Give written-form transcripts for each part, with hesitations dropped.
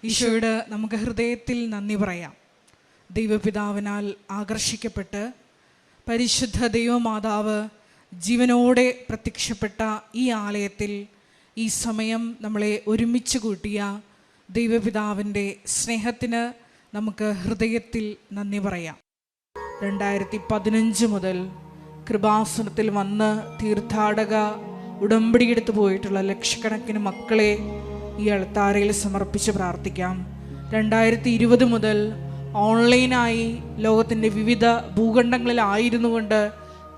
ഈശോയോട് നമുക്ക് ഹൃദയത്തിൽ നന്ദി പറയാം. ദൈവപിതാവിനാൽ ആകർഷിക്കപ്പെട്ട് പരിശുദ്ധ ദൈവമാതാവ് ജീവനോടെ പ്രത്യക്ഷപ്പെട്ട ഈ ആലയത്തിൽ ഈ സമയം നമ്മളെ ഒരുമിച്ച് കൂട്ടിയ ദൈവപിതാവിൻ്റെ സ്നേഹത്തിന് നമുക്ക് ഹൃദയത്തിൽ നന്ദി പറയാം. 2015 മുതൽ കൃപാസനത്തിൽ വന്ന് തീർത്ഥാടക ഉടമ്പടിയെടുത്ത് പോയിട്ടുള്ള ലക്ഷക്കണക്കിന് മക്കളെ ഈ അൾത്താരയിൽ സമർപ്പിച്ച് പ്രാർത്ഥിക്കാം. 2020 മുതൽ ഓൺലൈനായി ലോകത്തിൻ്റെ വിവിധ ഭൂഖണ്ഡങ്ങളിലായിരുന്നു കൊണ്ട്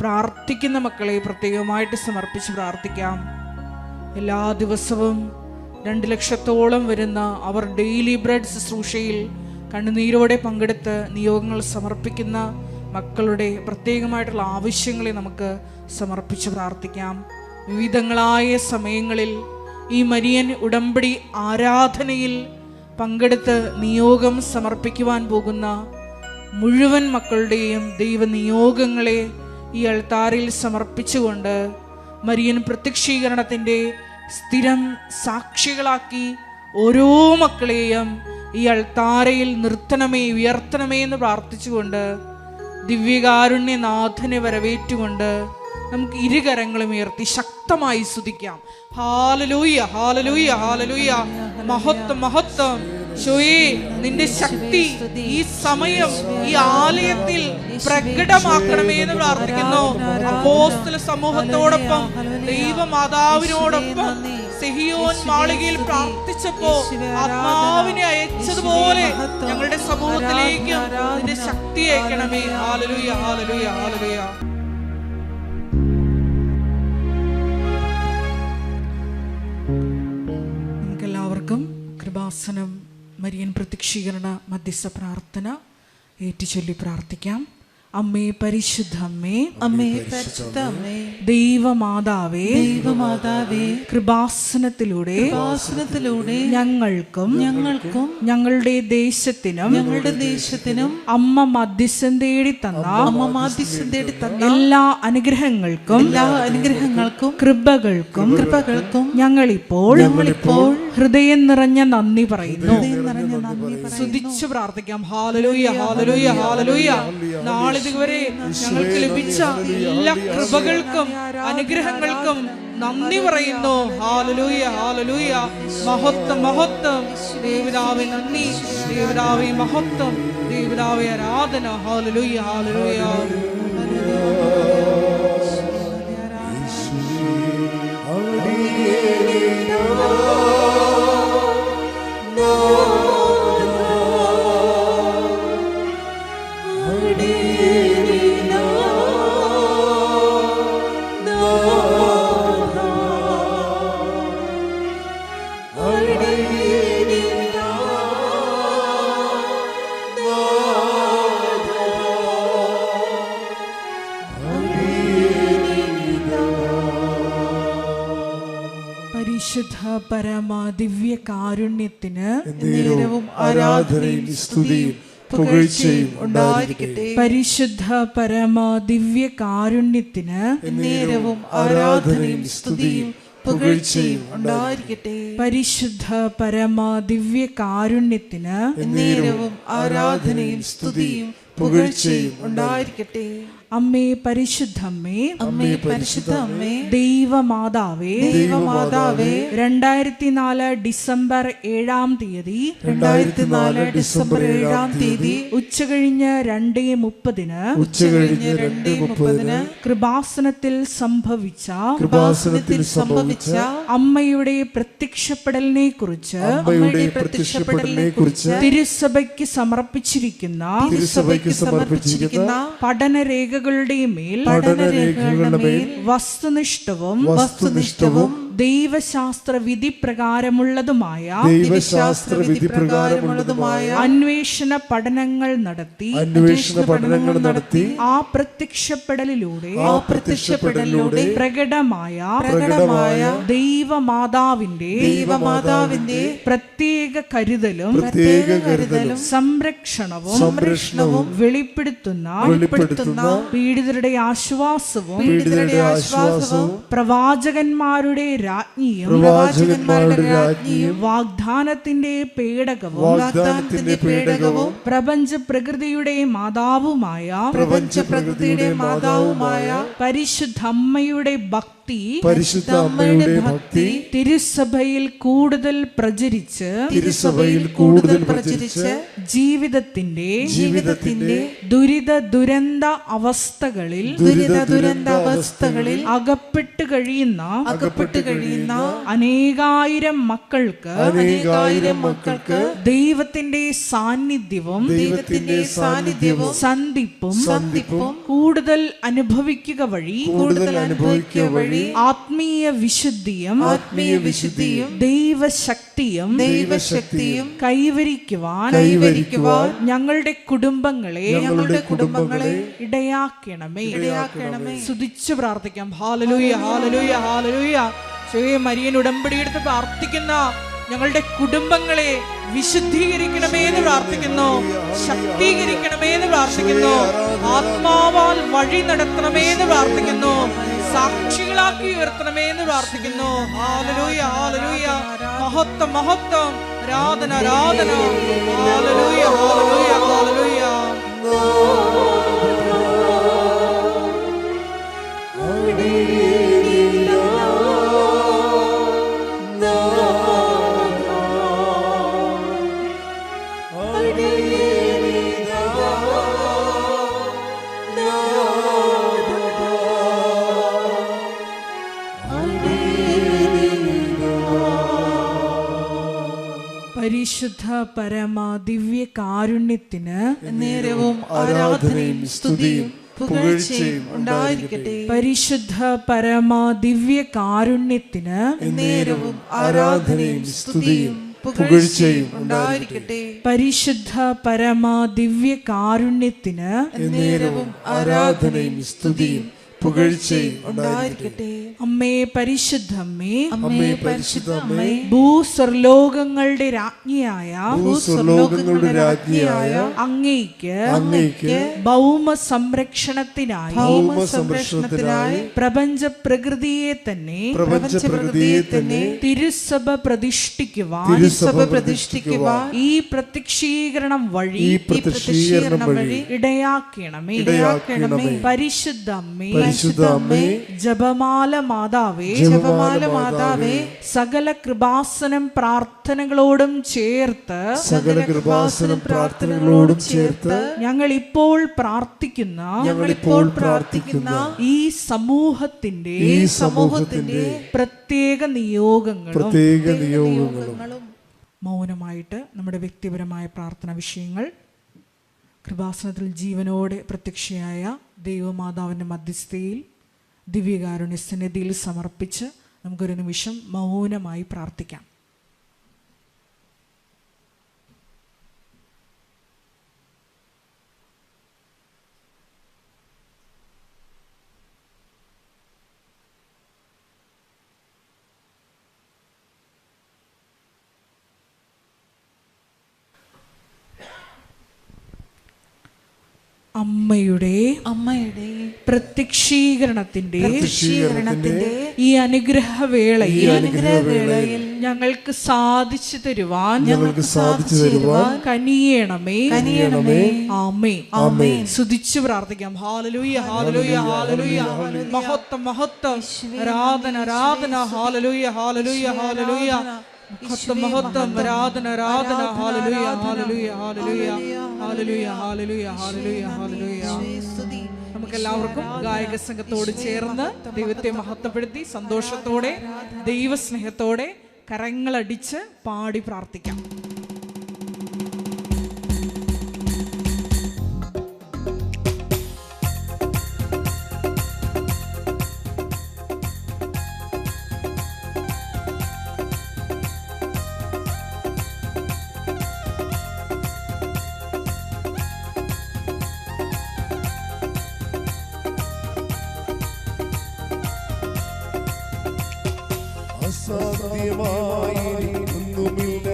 പ്രാർത്ഥിക്കുന്ന മക്കളെ പ്രത്യേകമായിട്ട് സമർപ്പിച്ച് പ്രാർത്ഥിക്കാം. എല്ലാ ദിവസവും 2 ലക്ഷത്തോളം വരുന്ന അവർ ഡെയിലി ബ്രെഡ് ശുശ്രൂഷയിൽ കണ്ണുനീരോടെ പങ്കെടുത്ത് നിയോഗങ്ങൾ സമർപ്പിക്കുന്ന മക്കളുടെ പ്രത്യേകമായിട്ടുള്ള ആവശ്യങ്ങളെ നമുക്ക് സമർപ്പിച്ച് പ്രാർത്ഥിക്കാം. വിവിധങ്ങളായ സമയങ്ങളിൽ ഈ മരിയൻ ഉടമ്പടി ആരാധനയിൽ പങ്കെടുത്ത് നിയോഗം സമർപ്പിക്കുവാൻ പോകുന്ന മുഴുവൻ മക്കളുടെയും ദൈവനിയോഗങ്ങളെ ഈ അൾത്താരയിൽ സമർപ്പിച്ചുകൊണ്ട് മരിയൻ പ്രത്യക്ഷീകരണത്തിൻ്റെ സ്ഥിരം സാക്ഷികളാക്കി ഓരോ മക്കളെയും ഈ അൾത്താരയിൽ നിർത്തണമേ, ഉയർത്തണമേ എന്ന് പ്രാർത്ഥിച്ചുകൊണ്ട് ദിവ്യകാരുണ്യനാഥനെ വരവേറ്റുകൊണ്ട് നമുക്ക് ഇരുകരങ്ങളും ഉയർത്തി ശക്തമായി സ്തുതിക്കാം. Hallelujah, hallelujah, hallelujah. മഹത്വം, മഹത്വം. ഈശോയേ, നിന്റെ ശക്തി ഈ സമയം ഈ ആലയത്തിൽ പ്രകടമാക്കണമേ എന്ന് പ്രാർത്ഥിക്കുന്നു. അപ്പോസ്തല സമൂഹത്തോടൊപ്പം ദൈവമാതാവിനോടൊപ്പം സിഹിയോൻ മാളികയിൽ പ്രാർത്ഥിച്ചപ്പോ ആത്മാവിനെ അയച്ചതുപോലെ ഞങ്ങളുടെ സമൂഹത്തിലേക്കും നിന്റെ ശക്തി അയക്കണമേ. Hallelujah, hallelujah, hallelujah. നമുക്കെല്ലാവർക്കും കൃപാസനം മരിയൻ പ്രത്യക്ഷീകരണ മധ്യസ്ഥ പ്രാർത്ഥന ഏറ്റുചൊല്ലി പ്രാർത്ഥിക്കാം. അമ്മേ പരിശുദ്ധ അമ്മേ, അമ്മേ പരിശുദ്ധ അമ്മേ, ദൈവമാതാവേ, ദൈവമാതാവേ, കൃപാസനത്തിലൂടെ ഞങ്ങൾക്കും ഞങ്ങളുടെ ദേശത്തിനും അമ്മ മധ്യസ്ഥം തേടി തന്ന എല്ലാ അനുഗ്രഹങ്ങൾക്കും കൃപകൾക്കും ഞങ്ങളിപ്പോൾ ഹൃദയം നിറഞ്ഞ നന്ദി പറയുന്നു. സ്തുതിച്ചു പ്രാർത്ഥിക്കാം. Hallelujah, hallelujah, hallelujah. നാളിതുവരെ ഞങ്ങൾക്ക് ലഭിച്ച എല്ലാ കൃപകൾക്കും അനുഗ്രഹങ്ങൾക്കും നന്ദി പറയുന്നു. Hallelujah, hallelujah. മഹത്വം, മഹത്വം. ദേവപിതാവേ നന്ദി, ദേവപിതാവേ മഹത്വം, ദേവപിതാവേ ആരാധന. Hallelujah, hallelujah. പരിശുദ്ധ പരമ ദിവ്യ കാരുണ്യത്തിന് നേരവും ആരാധനയും സ്തുതിയും പുകഴ്ചയും ഉണ്ടായിരിക്കട്ടെ. പരിശുദ്ധ പരമ ദിവ്യ കാരുണ്യത്തിന് നേരവും ആരാധനയും സ്തുതിയും പുകഴ്ചയും ഉണ്ടായിരിക്കട്ടെ. പരിശുദ്ധ പരമ ദിവ്യ കാരുണ്യത്തിന് നേരവും ആരാധനയും സ്തുതിയും പുകഴ്ചയും ഉണ്ടായിരിക്കട്ടെ. അമ്മേ പരിശുദ്ധമ്മേ, അമ്മേ പരിശുദ്ധ അമ്മേ, ദൈവമാതാവേ, ദൈവമാതാവേ, 2004 ഡിസംബർ 7-ാം തീയതി ഉച്ചകഴിഞ്ഞ് 2:30 കൃപാസനത്തിൽ സംഭവിച്ച അമ്മയുടെ പ്രത്യക്ഷപ്പെടലിനെ കുറിച്ച് തിരുസഭയ്ക്ക് സമർപ്പിച്ചിരിക്കുന്ന പഠനരേഖ മേൽ വസ്തുനിഷ്ഠവും ദൈവശാസ്ത്ര വിധി പ്രകാരമുള്ളതുമായ അന്വേഷണ പഠനങ്ങൾ നടത്തി ആ പ്രത്യക്ഷപ്പെടലിലൂടെ പ്രകടമായ ദൈവമാതാവിന്റെ പ്രത്യേക കരുതലും സംരക്ഷണവും വെളിപ്പെടുത്തുന്ന പീഡിതരുടെ ആശ്വാസവും പ്രവാചകന്മാരുടെ രാജ്ഞിയും വാഗ്ദാനത്തിന്റെ പേടകവും പ്രപഞ്ച പ്രകൃതിയുടെ മാതാവുമായ പരിശുദ്ധമ്മയുടെ ഭക്തി തിരുസഭയിൽ കൂടുതൽ പ്രചരിച്ച് ജീവിതത്തിന്റെ ദുരിത ദുരന്ത അവസ്ഥകളിൽ അകപ്പെട്ട് കഴിയുന്ന അനേകായിരം മക്കൾക്ക് ദൈവത്തിന്റെ സാന്നിധ്യവും സന്ധിപ്പും കൂടുതൽ അനുഭവിക്കുക വഴി ആത്മീയ വിശുദ്ധിയും ദൈവശക്തിയും കൈവരിക്കുവാൻ ഞങ്ങളുടെ കുടുംബങ്ങളെ ഇടയാക്കണമേ. സ്തുതിച്ചു പ്രാർത്ഥിക്കാം. Hallelujah, hallelujah, hallelujah. മരിയൻ ഉടമ്പടി എടുത്ത് പ്രാർത്ഥിക്കുന്ന ഞങ്ങളുടെ കുടുംബങ്ങളെ വിശുദ്ധീകരിക്കണമേ എന്ന് പ്രാർത്ഥിക്കുന്നു, ശക്തീകരിക്കണമേ എന്ന് പ്രാർത്ഥിക്കുന്നു, ആത്മാവാൽ വഴി നടത്തണമേ എന്ന് പ്രാർത്ഥിക്കുന്നു, സാക്ഷികളാക്കി ഉയർത്തണമേ എന്ന് പ്രാർത്ഥിക്കുന്നു. Hallelujah, hallelujah. മഹത്വം, മഹത്വം, ആരാധന, ആരാധന. Hallelujah, hallelujah, hallelujah. പരിശുദ്ധ പരമ ദിവ്യ കാരുണ്യത്തിന് നേരവും ആരാധനയും സ്തുതിയും പുകഴ്ചയും ഉണ്ടായിരിക്കട്ടെ. പരിശുദ്ധ പരമ ദിവ്യ കാരുണ്യത്തിന് നേരവും ആരാധനയും സ്തുതിയും പുകഴ്ചയും ഉണ്ടായിരിക്കട്ടെ. പരിശുദ്ധ പരമ ദിവ്യ കാരുണ്യത്തിന് നേരവും ആരാധനയും സ്തുതിയും പുകഴ്ചയും ഉണ്ടായിരിക്കട്ടെ. അമ്മേ പരിശുദ്ധമ്മേ, അമ്മേ പരിശുദ്ധമ്മേ, ഭൂസ്വർലോകങ്ങളുടെ രാജ്ഞിയായ അങ്ങേയ്ക്ക് ഭൗമ സംരക്ഷണത്തിനായി പ്രപഞ്ച പ്രകൃതിയെ തന്നെ തിരുസഭ പ്രതിഷ്ഠിക്കുവാൻ ഈ പ്രത്യക്ഷീകരണം വഴി ഇടയാക്കണമേ. പരിശുദ്ധമ്മേ, ജപമാല മാതാവേ, സകല കൃപാസനം പ്രാർത്ഥനകളോടും ചേർത്ത് ഞങ്ങൾ ഇപ്പോൾ പ്രാർത്ഥിക്കുന്ന ഈ സമൂഹത്തിന്റെ പ്രത്യേക നിയോഗങ്ങളും മൗനമായിട്ട് നമ്മുടെ വ്യക്തിപരമായ പ്രാർത്ഥന വിഷയങ്ങൾ കൃപാസനത്തിൽ ജീവനോടെ പ്രത്യക്ഷയായ ദൈവമാതാവിൻ്റെ മധ്യസ്ഥയിൽ ദിവ്യകാരുണ്യ സന്നിധിയിൽ സമർപ്പിച്ച് നമുക്കൊരു നിമിഷം മൗനമായി പ്രാർത്ഥിക്കാം. അമ്മയുടെ പ്രത്യക്ഷീകരണത്തിന്റെ ഈ അനുഗ്രഹവേളയിൽ ഞങ്ങൾക്ക് സാധിച്ചു തരുവാൻ കനിയണമേ. ആമേൻ. സ്തുതിച്ചു പ്രാർത്ഥിക്കാം. Hallelujah, hallelujah, hallelujah. മഹത്വം, മഹത്വം, ആരാധന, ആരാധന. Hallelujah, hallelujah, hallelujah. മഹത്വം, മഹത്വം, ആരാധന, ആരാധന. Hallelujah, hallelujah, hallelujah, hallelujah, hallelujah, hallelujah, hallelujah. നമുക്കെല്ലാവർക്കും ഗായക സംഘത്തോട് ചേർന്ന് ദൈവത്തെ മഹത്വപ്പെടുത്തി സന്തോഷത്തോടെ ദൈവസ്നേഹത്തോടെ കരങ്ങളടിച്ച് പാടി പ്രാർത്ഥിക്കാം. ഒന്നുമില്ല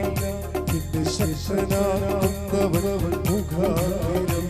നിന്റെ ശക്തനാകുന്നവൻ മുഖാതിരം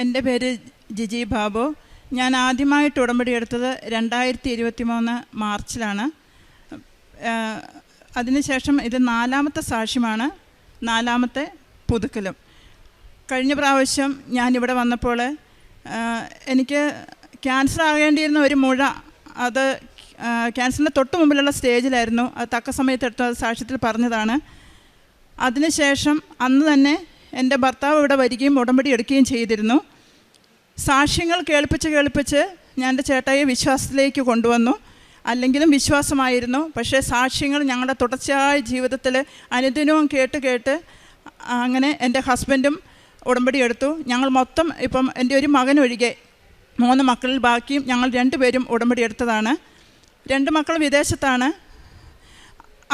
എൻ്റെ പേര് ജിജി ബാബു. ഞാൻ ആദ്യമായിട്ട് ഉടമ്പടി എടുത്തത് 2023 മാർച്ചിലാണ്. അതിനുശേഷം ഇത് 4ാമത്തെ സാക്ഷ്യമാണ്, 4ാമത്തെ പുതുക്കലും. കഴിഞ്ഞ പ്രാവശ്യം ഞാനിവിടെ വന്നപ്പോൾ എനിക്ക് ക്യാൻസർ ആകേണ്ടിയിരുന്ന ഒരു മുഴ, അത് ക്യാൻസറിൻ്റെ തൊട്ട് മുമ്പിലുള്ള സ്റ്റേജിലായിരുന്നു. അത് തക്ക സമയത്ത് എടുത്തു, അത് സാക്ഷ്യത്തിൽ പറഞ്ഞതാണ്. അതിനുശേഷം അന്ന് തന്നെ എൻ്റെ ഭർത്താവ് ഇവിടെ വരികയും ഉടമ്പടി എടുക്കുകയും ചെയ്തിരുന്നു. സാക്ഷ്യങ്ങൾ കേൾപ്പിച്ച് ഞാൻ എൻ്റെ ചേട്ടായിയെ വിശ്വാസത്തിലേക്ക് കൊണ്ടുവന്നു. അല്ലെങ്കിലും വിശ്വാസമായിരുന്നു, പക്ഷേ സാക്ഷ്യങ്ങൾ ഞങ്ങളുടെ തുടർച്ചയായ ജീവിതത്തിൽ അനുദിനവും കേട്ട് അങ്ങനെ എൻ്റെ ഹസ്ബൻഡും ഉടമ്പടി എടുത്തു. ഞങ്ങൾ മൊത്തം ഇപ്പം എൻ്റെ ഒരു മകനൊഴികെ 3 മക്കളിൽ ബാക്കിയും ഞങ്ങൾ 2 പേരും ഉടമ്പടി എടുത്തതാണ്. 2 മക്കൾ വിദേശത്താണ്.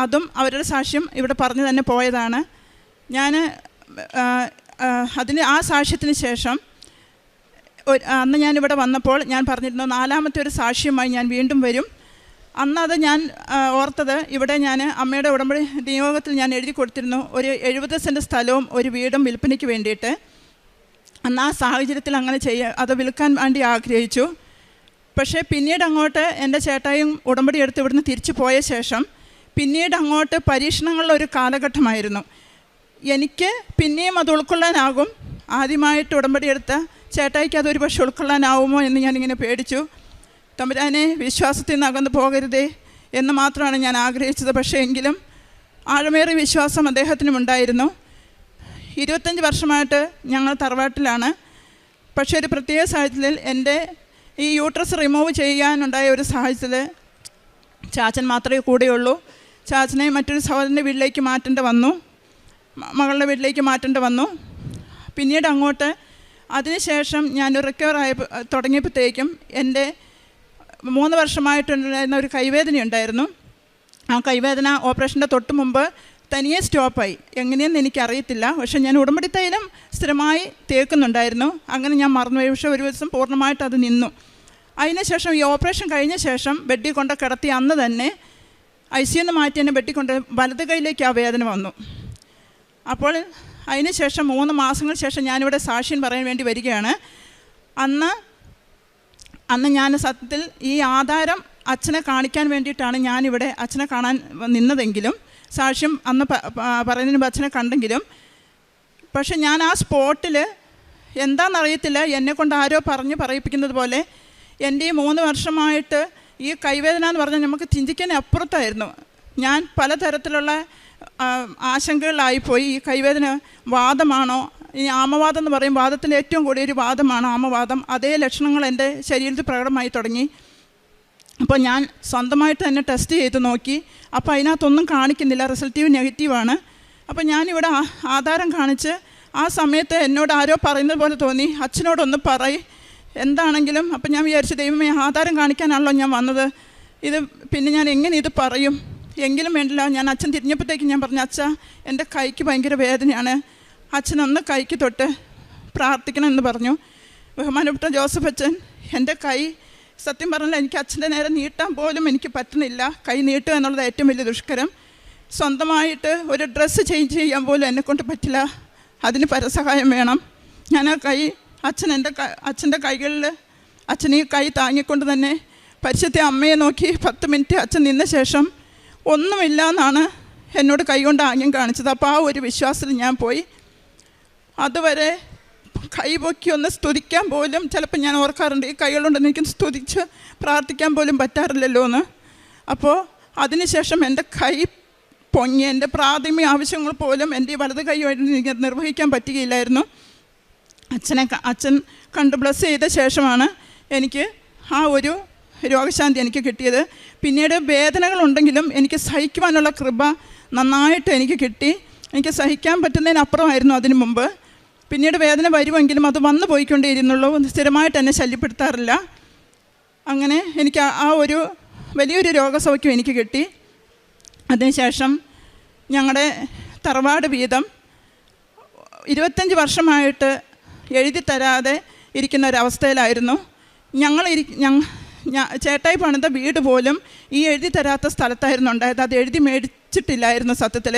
അതും അവരുടെ സാക്ഷ്യം ഇവിടെ പറഞ്ഞു തന്നെ പോയതാണ്. ഞാൻ ആ സാക്ഷ്യത്തിന് ശേഷം അന്ന് ഞാനിവിടെ വന്നപ്പോൾ ഞാൻ പറഞ്ഞിരുന്നു 4ാമത്തെ ഒരു സാക്ഷ്യമായി ഞാൻ വീണ്ടും വരും. അന്നത് ഞാൻ ഓർത്തത്, ഇവിടെ ഞാൻ അമ്മയുടെ ഉടമ്പടി നിയോഗത്തിൽ ഞാൻ എഴുതി കൊടുത്തിരുന്നു ഒരു 70 സെൻറ്റ് സ്ഥലവും ഒരു വീടും വിൽപ്പനയ്ക്ക് വേണ്ടിയിട്ട്. അന്ന് ആ സാഹചര്യത്തിൽ അങ്ങനെ അത് വിൽക്കാൻ വേണ്ടി ആഗ്രഹിച്ചു. പക്ഷേ പിന്നീട് അങ്ങോട്ട് എൻ്റെ ചേട്ടായും ഉടമ്പടി എടുത്ത് ഇവിടുന്ന് തിരിച്ചു പോയ ശേഷം പിന്നീട് അങ്ങോട്ട് പരീക്ഷണങ്ങളുള്ള ഒരു കാലഘട്ടമായിരുന്നു. എനിക്ക് പിന്നെയും അത് ഉൾക്കൊള്ളാനാകും, ആദ്യമായിട്ട് ഉടമ്പടി എടുത്ത ചേട്ടായിക്ക് അതൊരു പക്ഷെ ഉൾക്കൊള്ളാനാവുമോ എന്ന് ഞാനിങ്ങനെ പേടിച്ചു. തമ്പുരാനെ, വിശ്വാസത്തിൽ നിന്ന് അകന്നു പോകരുതേ എന്ന് മാത്രമാണ് ഞാൻ ആഗ്രഹിച്ചത്. പക്ഷേ എങ്കിലും ആഴമേറിയ വിശ്വാസം അദ്ദേഹത്തിനും ഉണ്ടായിരുന്നു. 25 വർഷമായിട്ട് ഞങ്ങൾ തറവാട്ടിലാണ്. പക്ഷേ ഒരു പ്രത്യേക സാഹചര്യത്തിൽ എൻ്റെ ഈ യൂട്രസ് റിമൂവ് ചെയ്യാനുണ്ടായ ഒരു സാഹചര്യത്തിൽ ചാച്ചൻ മാത്രമേ കൂടെയുള്ളൂ. ചാച്ചനെ മറ്റൊരു സഹോദരൻ്റെ വീട്ടിലേക്ക് മാറ്റേണ്ടി വന്നു, മകളുടെ വീട്ടിലേക്ക് മാറ്റേണ്ടി വന്നു. പിന്നീട് അങ്ങോട്ട് അതിനുശേഷം ഞാൻ റിക്കവർ തുടങ്ങിയപ്പോഴത്തേക്കും എൻ്റെ 3 വർഷമായിട്ടുണ്ടായിരുന്ന ഒരു കൈവേദന ഉണ്ടായിരുന്നു. ആ കൈവേദന ഓപ്പറേഷൻ്റെ തൊട്ട് മുമ്പ് തനിയെ സ്റ്റോപ്പായി. എങ്ങനെയെന്ന് എനിക്കറിയത്തില്ല. പക്ഷേ ഞാൻ ഉടമ്പടി തൈലം സ്ഥിരമായി തേക്കുന്നുണ്ടായിരുന്നു. അങ്ങനെ ഞാൻ മറന്നുപോയി. പക്ഷേ ഒരു ദിവസം പൂർണ്ണമായിട്ട് അത് നിന്നു. അതിനുശേഷം ഈ ഓപ്പറേഷൻ കഴിഞ്ഞ ശേഷം ബെഡിൽ കൊണ്ട് കിടത്തി അന്ന് തന്നെ ICU മാറ്റി എന്നെ ബെഡിൽ കൊണ്ട് വലത് കൈയിലേക്ക് ആ വേദന വന്നു. അപ്പോൾ അതിനുശേഷം 3 മാസങ്ങൾക്ക് ശേഷം ഞാനിവിടെ സാക്ഷ്യം പറയാൻ വേണ്ടി വരികയാണ്. അന്ന് ഞാൻ സത്യത്തിൽ ഈ ആധാരം അച്ഛനെ കാണിക്കാൻ വേണ്ടിയിട്ടാണ് ഞാനിവിടെ അച്ഛനെ കാണാൻ നിന്നതെങ്കിലും, സാക്ഷ്യം അന്ന് പറയുന്നതിന് മുമ്പ് അച്ഛനെ കണ്ടെങ്കിലും, പക്ഷെ ഞാൻ ആ സ്പോട്ടിൽ എന്താണെന്നറിയത്തില്ല, എന്നെക്കൊണ്ട് ആരോ പറയിപ്പിക്കുന്നത് പോലെ എൻ്റെ ഈ 3 വർഷമായിട്ട് ഈ കൈവേദന എന്ന് പറഞ്ഞാൽ നമുക്ക് ചിന്തിക്കാൻ അപ്പുറത്തായിരുന്നു. ഞാൻ പലതരത്തിലുള്ള ആശങ്കകളിലായിപ്പോയി. ഈ കൈവേദന വാദമാണോ, ഈ ആമവാദം എന്ന് പറയും, വാദത്തിൽ ഏറ്റവും കൂടിയൊരു വാദമാണ് ആമവാദം. അതേ ലക്ഷണങ്ങൾ എൻ്റെ ശരീരത്തിൽ പ്രകടമായി തുടങ്ങി. അപ്പോൾ ഞാൻ സ്വന്തമായിട്ട് തന്നെ ടെസ്റ്റ് ചെയ്ത് നോക്കി. അപ്പോൾ അതിനകത്തൊന്നും കാണിക്കുന്നില്ല, റിസൾട്ടീവ് നെഗറ്റീവാണ്. അപ്പോൾ ഞാനിവിടെ ആധാരം കാണിച്ച് ആ സമയത്ത് എന്നോട് ആരോ പറയുന്നത് പോലെ തോന്നി, അച്ഛനോടൊന്ന് എന്താണെങ്കിലും. അപ്പം ഞാൻ വിചാരിച്ചു, ദൈവമേ, ആധാരം കാണിക്കാനാണല്ലോ ഞാൻ വന്നത്, ഇത് പിന്നെ ഞാൻ എങ്ങനെ ഇത് പറയും? എങ്കിലും വേണ്ടില്ല. ഞാൻ അച്ഛൻ തിരിഞ്ഞപ്പോഴത്തേക്കും ഞാൻ പറഞ്ഞു, അച്ഛാ, എൻ്റെ കൈക്ക് ഭയങ്കര വേദനയാണ്, അച്ഛനൊന്ന് കൈക്ക് തൊട്ട് പ്രാർത്ഥിക്കണം എന്ന് പറഞ്ഞു. ബഹുമാനപ്പെട്ട ജോസഫ് അച്ഛൻ എൻ്റെ കൈ സത്യം പറഞ്ഞാൽ എനിക്ക് അച്ഛൻ്റെ നേരെ നീട്ടാൻ പോലും എനിക്ക് പറ്റുന്നില്ല. കൈ നീട്ടുക എന്നുള്ളത് ഏറ്റവും വലിയ ദുഷ്കരം. സ്വന്തമായിട്ട് ഒരു ഡ്രസ്സ് ചേഞ്ച് ചെയ്യാൻ പോലും എന്നെക്കൊണ്ട് പറ്റില്ല. അതിന് പരസഹായം വേണം. ഞാൻ ആ കൈ അച്ഛൻ്റെ കൈകളിൽ അച്ഛൻ ഈ കൈ താങ്ങിക്കൊണ്ട് തന്നെ പരിശുദ്ധ അമ്മയെ നോക്കി 10 മിനിറ്റ് അച്ഛൻ നിന്ന ശേഷം ഒന്നുമില്ല എന്നാണ് എന്നോട് കൈകൊണ്ട് ആംഗ്യം കാണിച്ചത്. അപ്പോൾ ആ ഒരു വിശ്വാസത്തിൽ ഞാൻ പോയി. അതുവരെ കൈപൊക്കി ഒന്ന് സ്തുതിക്കാൻ പോലും ചിലപ്പോൾ ഞാൻ ഓർക്കാറുണ്ട്, ഈ കൈകളുണ്ടെന്ന് എനിക്ക് സ്തുതിച്ച് പ്രാർത്ഥിക്കാൻ പോലും പറ്റാറില്ലല്ലോ എന്ന്. അപ്പോൾ അതിനുശേഷം എൻ്റെ കൈ പൊങ്ങി, എൻ്റെ പ്രാഥമിക ആവശ്യങ്ങൾ പോലും എൻ്റെ വലത് കൈയായിട്ട് നിർവഹിക്കാൻ പറ്റുകയില്ലായിരുന്നു. അച്ഛൻ കണ്ട് ബ്ലസ് ചെയ്ത ശേഷമാണ് എനിക്ക് ആ ഒരു രോഗശാന്തി എനിക്ക് കിട്ടിയത്. പിന്നീട് വേദനകളുണ്ടെങ്കിലും എനിക്ക് സഹിക്കുവാനുള്ള കൃപ നന്നായിട്ട് എനിക്ക് കിട്ടി. എനിക്ക് സഹിക്കാൻ പറ്റുന്നതിനപ്പുറമായിരുന്നു അതിനു മുമ്പ്. പിന്നീട് വേദന വരുമെങ്കിലും അത് വന്നു പോയിക്കൊണ്ടേയിരുന്നുള്ളൂ, സ്ഥിരമായിട്ട് എന്നെ ശല്യപ്പെടുത്താറില്ല. അങ്ങനെ എനിക്ക് ആ ഒരു വലിയൊരു രോഗസൗഖ്യം എനിക്ക് കിട്ടി. അതിനുശേഷം ഞങ്ങളുടെ തറവാട് വീതം 25 വർഷമായിട്ട് എഴുതി തരാതെ ഇരിക്കുന്ന ഒരവസ്ഥയിലായിരുന്നു. ചേട്ടായി പണിത വീട് പോലും ഈ എഴുതി തരാത്ത സ്ഥലത്തായിരുന്നു ഉണ്ടായത്. അത് എഴുതി മേടിച്ചിട്ടില്ലായിരുന്നു. സത്യത്തിൽ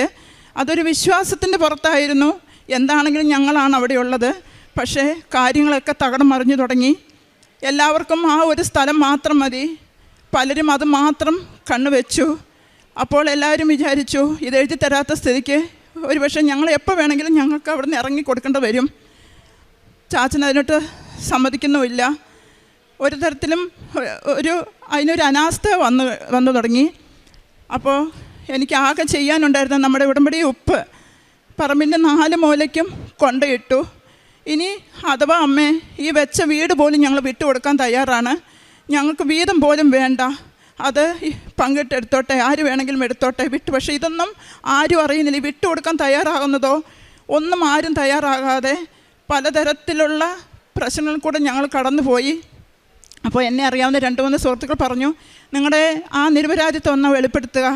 അതൊരു വിശ്വാസത്തിൻ്റെ പുറത്തായിരുന്നു. എന്താണെങ്കിലും ഞങ്ങളാണ് അവിടെ ഉള്ളത്. പക്ഷേ കാര്യങ്ങളൊക്കെ തകിടം മറിഞ്ഞു തുടങ്ങി. എല്ലാവർക്കും ആ ഒരു സ്ഥലം മാത്രം മതി. പലരും അത് മാത്രം കണ്ണുവെച്ചു. അപ്പോൾ എല്ലാവരും വിചാരിച്ചു, ഇത് എഴുതി തരാത്ത സ്ഥിതിക്ക് ഒരുപക്ഷെ ഞങ്ങൾ എപ്പോൾ വേണമെങ്കിലും ഞങ്ങൾക്ക് അവിടെ നിന്ന് ഇറങ്ങി കൊടുക്കേണ്ടി വരും. ചാച്ചൻ അതിനോട്ട് സമ്മതിക്കുന്നുമില്ല. ഒരു തരത്തിലും അതിനൊരു അനാസ്ഥ വന്നു തുടങ്ങി. അപ്പോൾ എനിക്ക് ആകെ ചെയ്യാനുണ്ടായിരുന്ന നമ്മുടെ ഉടമ്പടി ഉപ്പ് പറമ്പിൻ്റെ 4 മൂലയ്ക്കും കൊണ്ടിട്ടു. ഇനി അഥവാ അമ്മേ, ഈ വെച്ച വീട് പോലും ഞങ്ങൾ വിട്ടുകൊടുക്കാൻ തയ്യാറാണ്, ഞങ്ങൾക്ക് വീതം പോലും വേണ്ട, അത് പങ്കിട്ടെടുത്തോട്ടെ, ആര് വേണമെങ്കിലും എടുത്തോട്ടെ, വിട്ടു. പക്ഷേ ഇതൊന്നും ആരും അറിയുന്നില്ല. വിട്ടുകൊടുക്കാൻ തയ്യാറാകുന്നതോ ഒന്നും ആരും തയ്യാറാകാതെ പലതരത്തിലുള്ള പ്രശ്നങ്ങളിൽ കൂടെ ഞങ്ങൾ കടന്നുപോയി. അപ്പോൾ എന്നെ അറിയാവുന്ന 2-3 സുഹൃത്തുക്കൾ പറഞ്ഞു, നിങ്ങളുടെ ആ നിരപരാധിത്വം ഒന്ന് വെളിപ്പെടുത്തുക,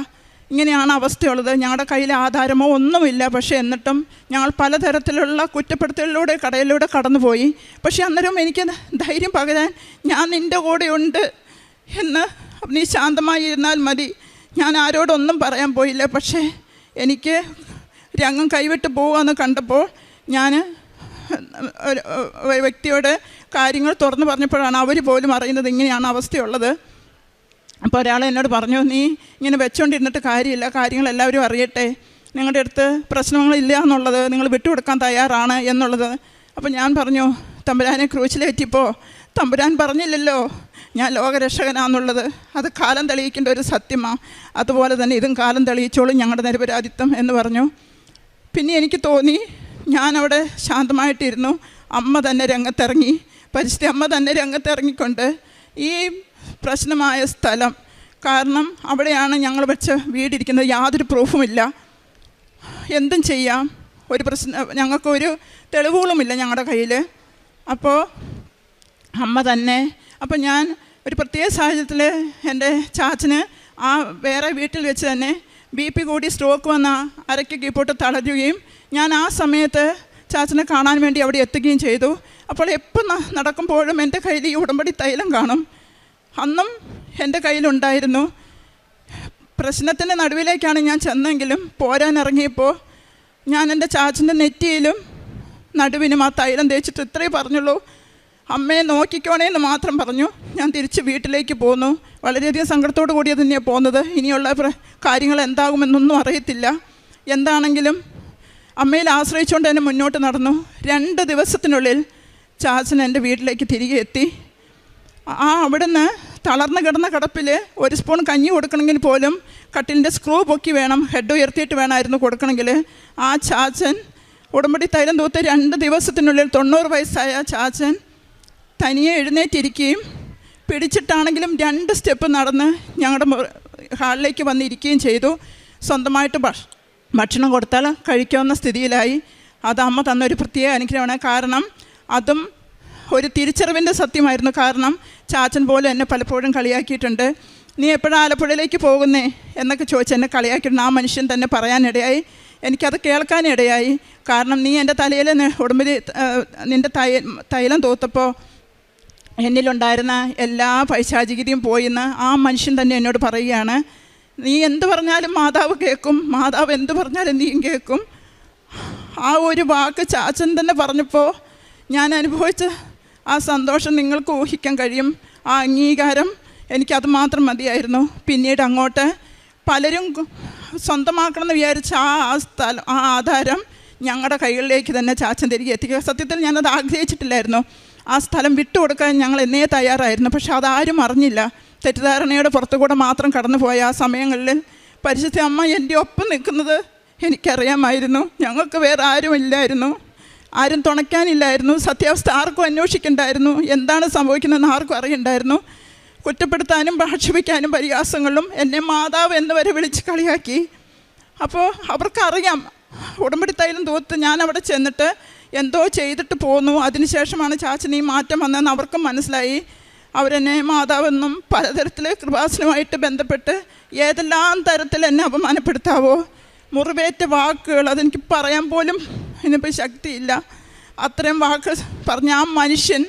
ഇങ്ങനെയാണ് അവസ്ഥയുള്ളത്, ഞങ്ങളുടെ കയ്യിൽ ആധാരമോ ഒന്നുമില്ല, പക്ഷേ എന്നിട്ടും ഞങ്ങൾ പലതരത്തിലുള്ള കുറ്റപ്പെടുത്തലിലൂടെ കടയിലൂടെ കടന്നുപോയി. പക്ഷേ അന്നേരം എനിക്ക് ധൈര്യം പകരാൻ, ഞാൻ നിൻ്റെ കൂടെ ഉണ്ട് എന്ന്, നീ ശാന്തമായി ഇരുന്നാൽ മതി, ഞാൻ ആരോടൊന്നും പറയാൻ പോയില്ല. പക്ഷേ എനിക്ക് രംഗം കൈവിട്ട് പോകുമെന്ന് കണ്ടപ്പോൾ ഞാൻ ഒരു വ്യക്തിയോട് കാര്യങ്ങൾ തുറന്നു പറഞ്ഞപ്പോഴാണ് അവർ പോലും അറിയുന്നത് ഇങ്ങനെയാണ് അവസ്ഥയുള്ളത്. അപ്പോൾ ഒരാൾ എന്നോട് പറഞ്ഞു, നീ ഇങ്ങനെ വെച്ചുകൊണ്ടിരുന്നിട്ട് കാര്യമില്ല, കാര്യങ്ങളെല്ലാവരും അറിയട്ടെ, നിങ്ങളുടെ അടുത്ത് പ്രശ്നങ്ങളില്ല എന്നുള്ളത്, നിങ്ങൾ വിട്ടുകൊടുക്കാൻ തയ്യാറാണ് എന്നുള്ളത്. അപ്പോൾ ഞാൻ പറഞ്ഞു, തമ്പുരാനെ ക്രൂശിലേറ്റിപ്പോൾ തമ്പുരാൻ പറഞ്ഞില്ലല്ലോ ഞാൻ ലോകരക്ഷകനാന്നുള്ളത്, അത് കാലം തെളിയിക്കേണ്ട ഒരു സത്യമാണ്, അതുപോലെ തന്നെ ഇതും കാലം തെളിയിച്ചോളും ഞങ്ങളുടെ നിരപരാധിത്വം എന്ന് പറഞ്ഞു. പിന്നെ എനിക്ക് തോന്നി, ഞാനവിടെ ശാന്തമായിട്ടിരുന്നു. അമ്മ തന്നെ രംഗത്തിറങ്ങി, പരിശുദ്ധ അമ്മ തന്നെ രംഗത്തിറങ്ങിക്കൊണ്ട് ഈ പ്രശ്നമായ സ്ഥലം, കാരണം അവിടെയാണ് ഞങ്ങൾ വെച്ച വീടിരിക്കുന്നത്, യാതൊരു പ്രൂഫുമില്ല, എന്തും ചെയ്യാം, ഒരു ഞങ്ങൾക്കൊരു തെളിവുകളുമില്ല ഞങ്ങളുടെ കയ്യിൽ. അപ്പോൾ അമ്മ തന്നെ. അപ്പോൾ ഞാൻ ഒരു പ്രത്യേക സാഹചര്യത്തിൽ എൻ്റെ ചാച്ചന് ആ വേറെ വീട്ടിൽ വെച്ച് തന്നെ BP കൂടി സ്ട്രോക്ക് വന്ന അരയ്ക്ക് കീപ്പോട്ട് തളരുകയും ഞാൻ ആ സമയത്ത് ചാച്ചനെ കാണാൻ വേണ്ടി അവിടെ എത്തുകയും ചെയ്തു. അപ്പോൾ എപ്പോൾ നടക്കുമ്പോഴും എൻ്റെ കയ്യിൽ ഈ ഉടമ്പടി തൈലം കാണും. അന്നും എൻ്റെ കയ്യിലുണ്ടായിരുന്നു. പ്രശ്നത്തിൻ്റെ നടുവിലേക്കാണ് ഞാൻ ചെന്നെങ്കിലും പോരാനിറങ്ങിയപ്പോൾ ഞാൻ എൻ്റെ ചാച്ചൻ്റെ നെറ്റിയിലും നടുവിനും ആ തൈലം തേച്ചിട്ട് ഇത്രേ പറഞ്ഞുള്ളൂ, അമ്മയെ നോക്കിക്കോണേ എന്ന് മാത്രം പറഞ്ഞു. ഞാൻ തിരിച്ച് വീട്ടിലേക്ക് പോന്നു. വളരെയധികം സങ്കടത്തോടു കൂടിയ തന്നെയാണ് പോകുന്നത്. ഇനിയുള്ള കാര്യങ്ങൾ എന്താകുമെന്നൊന്നും അറിയത്തില്ല. എന്താണെങ്കിലും അമ്മയിൽ ആശ്രയിച്ചുകൊണ്ട് തന്നെ മുന്നോട്ട് നടന്നു. 2 ദിവസത്തിനുള്ളിൽ ചാച്ചൻ എൻ്റെ വീട്ടിലേക്ക് തിരികെ എത്തി. അവിടുന്ന് തളർന്നു കിടന്ന കിടപ്പിൽ 1 സ്പൂൺ കഞ്ഞി കൊടുക്കണമെങ്കിൽ പോലും കട്ടിലിൻ്റെ സ്ക്രൂ പൊക്കി വേണം, ഹെഡ് ഉയർത്തിയിട്ട് വേണമായിരുന്നു കൊടുക്കണമെങ്കിൽ. ആ ചാച്ചൻ ഉടമ്പടി തൈലം തൂത്ത് 2 ദിവസത്തിനുള്ളിൽ 90 വയസ്സായ ചാച്ചൻ തനിയെ എഴുന്നേറ്റിരിക്കുകയും പിടിച്ചിട്ടാണെങ്കിലും 2 സ്റ്റെപ്പ് നടന്ന് ഞങ്ങളുടെ ഹാളിലേക്ക് വന്നിരിക്കുകയും ചെയ്തു. സ്വന്തമായിട്ട് ഭക്ഷണം കൊടുത്താൽ കഴിക്കാവുന്ന സ്ഥിതിയിലായി. അത് അമ്മ തന്നൊരു പ്രത്യേക അനുഗ്രഹമാണ്. കാരണം അതും ഒരു തിരിച്ചറിവിൻ്റെ സത്യമായിരുന്നു. കാരണം ചാച്ചൻ പോലും എന്നെ പലപ്പോഴും കളിയാക്കിയിട്ടുണ്ട്. നീ എപ്പോഴാണ് ആലപ്പുഴയിലേക്ക് പോകുന്നേ എന്നൊക്കെ ചോദിച്ച് എന്നെ കളിയാക്കിയിട്ടുണ്ട്. ആ മനുഷ്യൻ തന്നെ പറയാനിടയായി. എനിക്കത് കേൾക്കാനിടയായി. കാരണം നീ എൻ്റെ തലയിൽ ഉടമ്പടി നിൻ്റെ തൈലം തൂത്തപ്പോൾ എന്നിലുണ്ടായിരുന്ന എല്ലാ പൈശാചികതയും പോയിന്ന് ആ മനുഷ്യൻ തന്നെ എന്നോട് പറയുകയാണ്. നീ എന്ത് പറഞ്ഞാലും മാതാവ് കേൾക്കും, മാതാവ് എന്ത് പറഞ്ഞാലും നീയും കേൾക്കും. ആ ഒരു വാക്ക് ചാച്ചൻ തന്നെ പറഞ്ഞപ്പോൾ ഞാൻ അനുഭവിച്ച ആ സന്തോഷം നിങ്ങൾക്ക് ഊഹിക്കാൻ കഴിയും. ആ അംഗീകാരം എനിക്കത് മാത്രം മതിയായിരുന്നു. പിന്നീട് അങ്ങോട്ട് പലരും സ്വന്തമാക്കണമെന്ന് വിചാരിച്ച ആ ആധാരം ഞങ്ങളുടെ കൈകളിലേക്ക് തന്നെ ചാച്ചൻ തിരികെ എത്തിക്കുക. സത്യത്തിൽ ഞാനത് ആഗ്രഹിച്ചിട്ടില്ലായിരുന്നു. ആ സ്ഥലം വിട്ടുകൊടുക്കാൻ ഞങ്ങൾ എന്നേ തയ്യാറായിരുന്നു. പക്ഷെ അതാരും അറിഞ്ഞില്ല. തെറ്റിദ്ധാരണയുടെ പുറത്തുകൂടെ മാത്രം കടന്നുപോയ ആ സമയങ്ങളിൽ പരിശുദ്ധ അമ്മ എൻ്റെ ഒപ്പം നിൽക്കുന്നത് എനിക്കറിയാമായിരുന്നു. ഞങ്ങൾക്ക് വേറെ ആരുമില്ലായിരുന്നു, ആരും തുണയ്ക്കാനില്ലായിരുന്നു. സത്യാവസ്ഥ ആർക്കും അന്വേഷിക്കണ്ടായിരുന്നു. എന്താണ് സംഭവിക്കുന്നതെന്ന് ആർക്കും അറിയണ്ടായിരുന്നു. കുറ്റപ്പെടുത്താനും ഭാഷിപ്പിക്കാനും പരിഹാസങ്ങളും എന്നെ മാതാവ് എന്ന് വരെ വിളിച്ച് കളിയാക്കി. അപ്പോൾ അവർക്കറിയാം ഉടമ്പടി തൈലം തൂത്ത് ഞാൻ അവിടെ ചെന്നിട്ട് എന്തോ ചെയ്തിട്ട് പോന്നു. അതിനുശേഷമാണ് ചാച്ചന് ഈ മാറ്റം വന്നതെന്ന് അവർക്കും മനസ്സിലായി. അവരെന്നെ മാതാവെന്നും പലതരത്തിൽ കൃപാസനവുമായിട്ട് ബന്ധപ്പെട്ട് ഏതെല്ലാം തരത്തിൽ എന്നെ അപമാനപ്പെടുത്താവോ, മുറിവേറ്റ വാക്കുകൾ അതെനിക്ക് പറയാൻ പോലും ഇനിയിപ്പോൾ ശക്തിയില്ല. അത്രയും വാക്ക് പറഞ്ഞ ആ മനുഷ്യൻ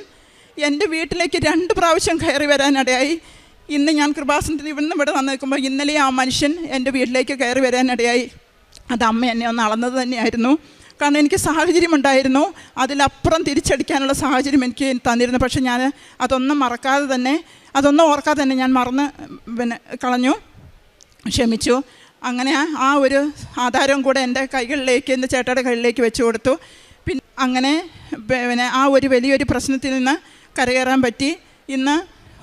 എൻ്റെ വീട്ടിലേക്ക് 2 പ്രാവശ്യം കയറി വരാനിടയായി. ഇന്ന് ഞാൻ കൃപാസനത്തിൽ ഇവിടെ വന്ന് നിൽക്കുമ്പോൾ ഇന്നലെ ആ മനുഷ്യൻ എൻ്റെ വീട്ടിലേക്ക് കയറി വരാനിടയായി. അത് അമ്മ എന്നെ ഒന്ന് അളന്നത് തന്നെയായിരുന്നു. കാരണം എനിക്ക് സാഹചര്യമുണ്ടായിരുന്നു, അതിലപ്പുറം തിരിച്ചടിക്കാനുള്ള സാഹചര്യം എനിക്ക് തന്നിരുന്നു. പക്ഷെ ഞാൻ അതൊന്നും ഓർക്കാതെ തന്നെ ഞാൻ മറന്ന് കളഞ്ഞു, ക്ഷമിച്ചു. അങ്ങനെ ആ ഒരു ആധാരവും കൂടെ എൻ്റെ കൈകളിലേക്ക്, എൻ്റെ ചേട്ടയുടെ കയ്യിലേക്ക് വെച്ച് കൊടുത്തു. പിന്നെ അങ്ങനെ ആ ഒരു വലിയൊരു പ്രശ്നത്തിൽ നിന്ന് കരകയറാൻ പറ്റി. ഇന്ന്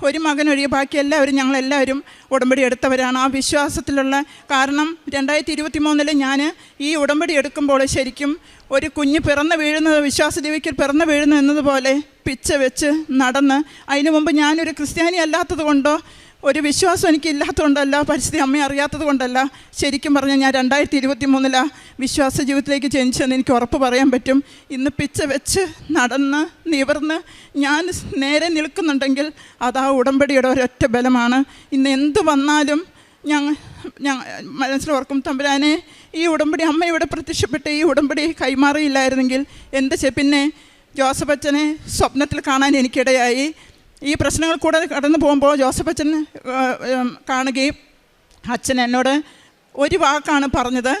ഒരു മകനൊഴികെ ബാക്കി എല്ലാവരും ഞങ്ങളെല്ലാവരും ഉടമ്പടി എടുത്തവരാണ്. ആ വിശ്വാസത്തിലുള്ള കാരണം 2023 ഞാൻ ഈ ഉടമ്പടി എടുക്കുമ്പോൾ ശരിക്കും ഒരു കുഞ്ഞ് പിറന്നു വീഴുന്നത്, വിശ്വാസദീപിക്കൽ പിറന്നു വീഴുന്നു എന്നതുപോലെ പിച്ച വെച്ച് നടന്ന്, അതിനു മുമ്പ് ഞാനൊരു ക്രിസ്ത്യാനി അല്ലാത്തത് കൊണ്ടോ ഒരു വിശ്വാസം എനിക്കില്ലാത്തതുകൊണ്ടല്ല, പരിസ്ഥിതി അമ്മയെ അറിയാത്തത് കൊണ്ടല്ല, ശരിക്കും പറഞ്ഞാൽ ഞാൻ 2023 വിശ്വാസ ജീവിതത്തിലേക്ക് ജനിച്ചെന്ന് എനിക്ക് ഉറപ്പ് പറയാൻ പറ്റും. ഇന്ന് പിച്ച വെച്ച് നടന്ന് നിവർന്ന് ഞാൻ നേരെ നിൽക്കുന്നുണ്ടെങ്കിൽ അത് ആ ഉടമ്പടിയുടെ ഒരൊറ്റ ബലമാണ്. ഇന്ന് എന്ത് വന്നാലും ഞാൻ മനസ്സിലോർക്കും, തമ്പുരാനെ ഈ ഉടമ്പടി അമ്മ ഇവിടെ പ്രത്യക്ഷപ്പെട്ട് ഈ ഉടമ്പടി കൈമാറിയില്ലായിരുന്നെങ്കിൽ പിന്നെ ജോസഫ് അച്ഛനെ സ്വപ്നത്തിൽ കാണാൻ എനിക്കിടയായി. ഈ പ്രശ്നങ്ങൾ കൂടെ കടന്നു പോകുമ്പോൾ ജോസഫ് അച്ഛൻ കാണുകയും അച്ഛൻ എന്നോട് ഒരു വാക്കാണ് പറഞ്ഞത്.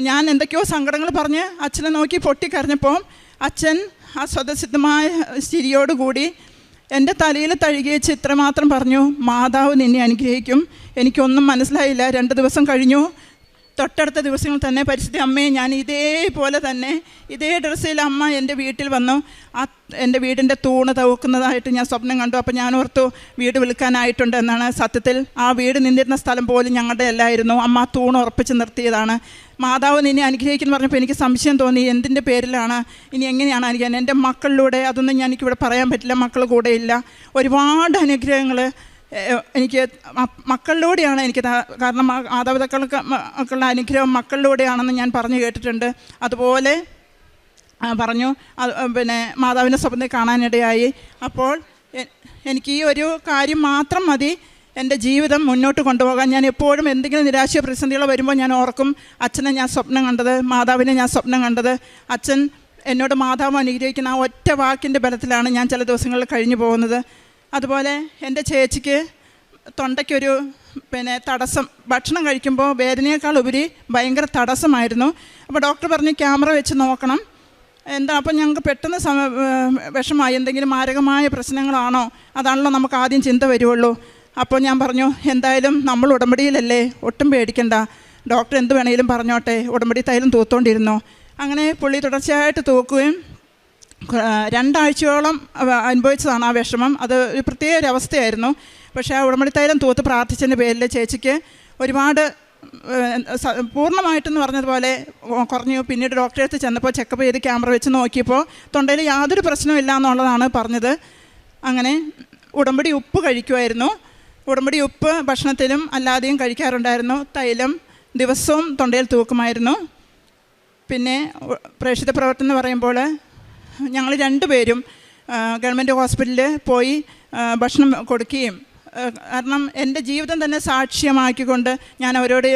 ഞാൻ എന്തൊക്കെയോ സങ്കടങ്ങൾ പറഞ്ഞ് അച്ഛനെ നോക്കി പൊട്ടിക്കരഞ്ഞപ്പോൾ അച്ഛൻ ആ സ്വതസിദ്ധമായ ചിരിയോടുകൂടി എൻ്റെ തലയിൽ തഴുകി വെച്ച് ഇത്രമാത്രം പറഞ്ഞു, മാതാവ് നിന്നെ അനുഗ്രഹിക്കും. എനിക്കൊന്നും മനസ്സിലായില്ല. 2 ദിവസം കഴിഞ്ഞു. തൊട്ടടുത്ത ദിവസങ്ങൾ തന്നെ പരിശുദ്ധ അമ്മയെ ഞാൻ ഇതേപോലെ തന്നെ ഇതേ ഡ്രസ്സിൽ അമ്മ എൻ്റെ വീട്ടിൽ വന്നു. എൻ്റെ വീടിൻ്റെ തൂണ് തൂക്കുന്നതായിട്ട് ഞാൻ സ്വപ്നം കണ്ടു. അപ്പോൾ ഞാൻ ഓർത്തു വീട് വിൽക്കാനായിട്ടുണ്ട് എന്നാണ്. സത്യത്തിൽ ആ വീട് നിന്നിരുന്ന സ്ഥലം പോലും ഞങ്ങളുടെ അല്ലായിരുന്നു. അമ്മ ആ തൂണ് ഉറപ്പിച്ച് നിർത്തിയതാണ്. മാതാവ് നിന്നെ അനുഗ്രഹിക്കുന്നു പറഞ്ഞപ്പോൾ എനിക്ക് സംശയം തോന്നി, എന്തിൻ്റെ പേരിലാണ്, ഇനി എങ്ങനെയാണ് അനുഗ്രഹിക്കാൻ? എൻ്റെ മക്കളിലൂടെ അതൊന്നും എനിക്കിവിടെ പറയാൻ പറ്റില്ല, മക്കൾ കൂടെ ഇല്ല. ഒരുപാട് അനുഗ്രഹങ്ങൾ എനിക്ക് മക്കളിലൂടെയാണ് എനിക്ക്, കാരണം മാതാപിതാക്കൾക്ക് മക്കളുടെ അനുഗ്രഹം മക്കളിലൂടെയാണെന്ന് ഞാൻ പറഞ്ഞു കേട്ടിട്ടുണ്ട്. അതുപോലെ പറഞ്ഞു. പിന്നെ മാതാവിനെ സ്വപ്നത്തിൽ കാണാനിടയായി. അപ്പോൾ എനിക്ക് ഈ ഒരു കാര്യം മാത്രം മതി എൻ്റെ ജീവിതം മുന്നോട്ട് കൊണ്ടുപോകാൻ. ഞാൻ എപ്പോഴും എന്തെങ്കിലും നിരാശയോ പ്രതിസന്ധികളോ വരുമ്പോൾ ഞാൻ ഓർക്കും, അച്ഛനെ ഞാൻ സ്വപ്നം കണ്ടത്, മാതാവിനെ ഞാൻ സ്വപ്നം കണ്ടത്. അച്ഛൻ എന്നോട് മാതാവ് അനുഗ്രഹിക്കുന്ന ആ ഒറ്റ വാക്കിൻ്റെ ബലത്തിലാണ് ഞാൻ ചില ദിവസങ്ങളിൽ കഴിഞ്ഞു പോകുന്നത്. അതുപോലെ എൻ്റെ ചേച്ചിക്ക് തൊണ്ടയ്ക്കൊരു തടസ്സം, ഭക്ഷണം കഴിക്കുമ്പോൾ വേദനയേക്കാൾ ഉപരി ഭയങ്കര തടസ്സമായിരുന്നു. അപ്പോൾ ഡോക്ടർ പറഞ്ഞു ക്യാമറ വെച്ച് നോക്കണം. എന്താ, അപ്പം ഞങ്ങൾക്ക് പെട്ടെന്ന് വിഷമായി, എന്തെങ്കിലും മാരകമായ പ്രശ്നങ്ങളാണോ, അതാണല്ലോ നമുക്ക് ആദ്യം ചിന്ത വരുള്ളൂ. അപ്പോൾ ഞാൻ പറഞ്ഞു, എന്തായാലും നമ്മൾ ഉടമ്പടിയിലല്ലേ, ഒട്ടും പേടിക്കണ്ട, ഡോക്ടർ എന്ത് വേണമെങ്കിലും പറഞ്ഞോട്ടെ, ഉടമ്പടി തൈലം തൂത്തോണ്ടിരുന്നോ. അങ്ങനെ പുള്ളി തുടർച്ചയായിട്ട് തൂക്കുകയും 2 ആഴ്ചയോളം അനുഭവിച്ചതാണ് ആ വിഷമം. അത് ഒരു പ്രത്യേക ഒരു അവസ്ഥയായിരുന്നു. പക്ഷേ ആ ഉടമ്പടി തൈലം തൂത്ത് പ്രാർത്ഥിച്ചതിൻ്റെ പേരിൽ ചേച്ചിക്ക് ഒരുപാട് പൂർണ്ണമായിട്ടെന്ന് പറഞ്ഞതുപോലെ കുറഞ്ഞു. പിന്നീട് ഡോക്ടറെ അടുത്ത് ചെന്നപ്പോൾ ചെക്കപ്പ് ചെയ്ത് ക്യാമറ വെച്ച് നോക്കിയപ്പോൾ തൊണ്ടയിൽ യാതൊരു പ്രശ്നവും ഇല്ല എന്നുള്ളതാണ് പറഞ്ഞത്. അങ്ങനെ ഉടമ്പടി ഉപ്പ് കഴിക്കുമായിരുന്നു. ഉടമ്പടി ഉപ്പ് ഭക്ഷണത്തിലും അല്ലാതെയും കഴിക്കാറുണ്ടായിരുന്നു. തൈലം ദിവസവും തൊണ്ടയിൽ തൂക്കുമായിരുന്നു. പിന്നെ പ്രേക്ഷിത പ്രവർത്തനം എന്ന് പറയുമ്പോൾ ഞങ്ങൾ 2 പേരും ഗവൺമെൻറ് ഹോസ്പിറ്റലിൽ പോയി ഭക്ഷണം കൊടുക്കുകയും, കാരണം എൻ്റെ ജീവിതം തന്നെ സാക്ഷ്യമാക്കിക്കൊണ്ട് ഞാൻ അവരോട്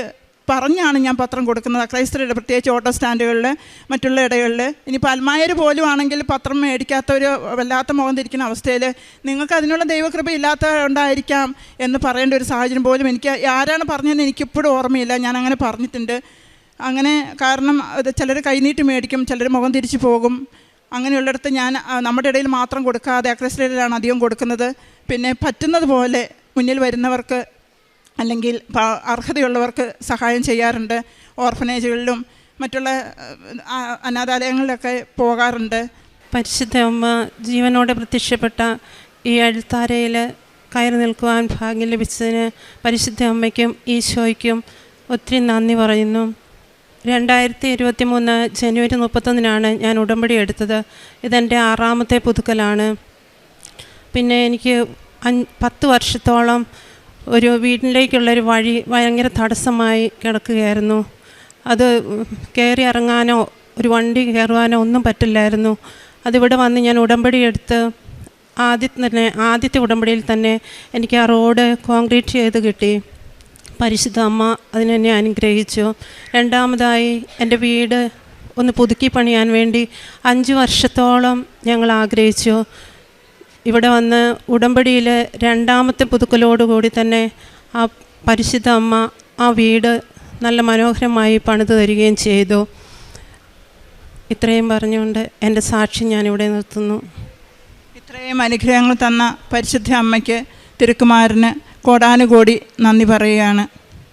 പറഞ്ഞാണ് ഞാൻ പത്രം കൊടുക്കുന്നത്. ക്രൈസ്തവരുടെ പ്രത്യേകിച്ച് ഓട്ടോ സ്റ്റാൻഡുകളിൽ, മറ്റുള്ള ഇടകളിൽ. ഇനിയിപ്പോൾ അൽമായർ പോലും ആണെങ്കിൽ പത്രം മേടിക്കാത്തൊരു വല്ലാത്ത മുഖം തിരിക്കുന്ന അവസ്ഥയിൽ നിങ്ങൾക്ക് അതിനുള്ള ദൈവകൃപ ഇല്ലാത്തതുകൊണ്ടായിരിക്കാം എന്ന് പറയേണ്ട ഒരു സാഹചര്യം പോലും എനിക്ക് ആരാണ് പറഞ്ഞതെന്ന് എനിക്കിപ്പോഴും ഓർമ്മയില്ല. ഞാൻ അങ്ങനെ പറഞ്ഞിട്ടുണ്ട്. അങ്ങനെ കാരണം അത് ചിലർ കൈനീട്ടി മേടിക്കും, ചിലർ മുഖം തിരിച്ചു പോകും. അങ്ങനെയുള്ളിടത്ത് ഞാൻ നമ്മുടെ ഇടയിൽ മാത്രം കൊടുക്കാതെ അക്രൈസ്തവരിലാണ് അധികം കൊടുക്കുന്നത്. പിന്നെ പറ്റുന്നത് പോലെ മുന്നിൽ വരുന്നവർക്ക് അല്ലെങ്കിൽ അർഹതയുള്ളവർക്ക് സഹായം ചെയ്യാറുണ്ട്. ഓർഫനേജുകളിലും മറ്റുള്ള അനാഥാലയങ്ങളിലൊക്കെ പോകാറുണ്ട്. പരിശുദ്ധ അമ്മ ജീവനോടെ പ്രത്യക്ഷപ്പെട്ട ഈ അൾത്താരയിൽ കയറി നിൽക്കുവാൻ ഭാഗ്യം ലഭിച്ചതിന് പരിശുദ്ധ അമ്മയ്ക്കും ഈശോയ്ക്കും ഒത്തിരി നന്ദി പറയുന്നു. 2023 ജനുവരി 31 ഞാൻ ഉടമ്പടി എടുത്തത്. ഇതെൻ്റെ 6ാമത്തെ പുതുക്കലാണ്. പിന്നെ എനിക്ക് 10 വർഷത്തോളം ഒരു വീട്ടിലേക്കുള്ളൊരു വഴി ഭയങ്കര തടസ്സമായി കിടക്കുകയായിരുന്നു. അത് കയറി ഇറങ്ങാനോ ഒരു വണ്ടി കയറുവാനോ ഒന്നും പറ്റില്ലായിരുന്നു. അതിവിടെ വന്ന് ഞാൻ ഉടമ്പടി എടുത്ത് ആദ്യത്തെ ഉടമ്പടിയിൽ തന്നെ എനിക്ക് ആ റോഡ് കോൺക്രീറ്റ് ചെയ്ത് കിട്ടി. പരിശുദ്ധ അമ്മ അതിനെന്നെ അനുഗ്രഹിച്ചു. 2ാമതായി എൻ്റെ വീട് ഒന്ന് പുതുക്കി പണിയാൻ വേണ്ടി 5 വർഷത്തോളം ഞങ്ങൾ ആഗ്രഹിച്ചു. ഇവിടെ വന്ന് ഉടമ്പടിയിൽ 2ാമത്തെ പുതുക്കലോടുകൂടി തന്നെ ആ പരിശുദ്ധ അമ്മ ആ വീട് നല്ല മനോഹരമായി പണിത് തരികയും ചെയ്തു. ഇത്രയും പറഞ്ഞുകൊണ്ട് എൻ്റെ സാക്ഷി ഞാനിവിടെ നിർത്തുന്നു. ഇത്രയും അനുഗ്രഹങ്ങൾ തന്ന പരിശുദ്ധ അമ്മയ്ക്ക്, തിരുക്കുമാരന് കോടാനുകോടി നന്ദി പറയുകയാണ്.